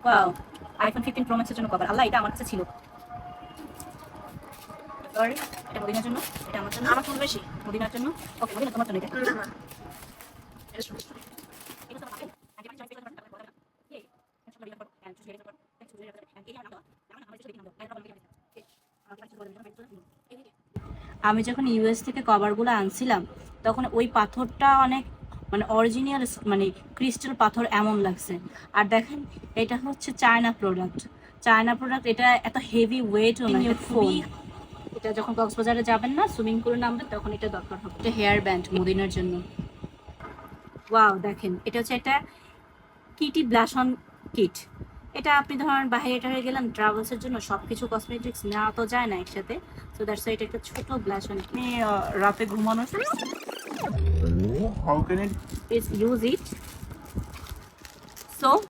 Wow, iPhone 15 pro ম্যাক্সের জন্য cover. আল্লাহ, এটা আমার কাছে ছিল। সরি, এটা মদিনার জন্য, এটা আমার জন্য। আমার ফুল বেশি। মদিনার জন্য। ওকে, মদিনা তোমার জন্য এটা। না না এটা তো পাবেন। আগে আমি চয়েস করতে পারবো না। এই, এটা সব ডিলিট করব। এন্ড চুজ ডিলিট করব। নেক্সট চুজ ডিলিট করব। এন্ড এই নাম দাও। নাম আমার চুজ নাম দাও। এন্ড প্রবলেম কি আছে? আমি যখন ইউএস থেকে কভারগুলো আনছিলাম তখন ওই পাথরটা অনেক মানে অরিজিনাল, মানে ক্রিস্টাল পাথর এমন লাগছে। আর দেখেন, এটা হচ্ছে চায়না প্রোডাক্ট। চায়না প্রোডাক্ট, এটা এত হেভি ওয়েটও না। এটা ফোন, এটা যখন কক্সবাজারে যাবেন না, সুইমিং পুলে নামবেন, তখন এটা দরকার হবে। এটা হেয়ার ব্যান্ড মদিনার জন্য। ওয়াও, দেখেন, এটা হচ্ছে একটা কিটি ব্লাশ অন কিট। এটা আপনি ধরেন বাইরে টাইরে গেলেন ট্রাভেলসের জন্য, সবকিছু কসমেটিক্স নেওয়া তো যায় না একসাথে। সো দ্যাটস এটা একটা ছোট ব্লাশ অন। আপনি রাতে ঘুমানোর How can it? Please use it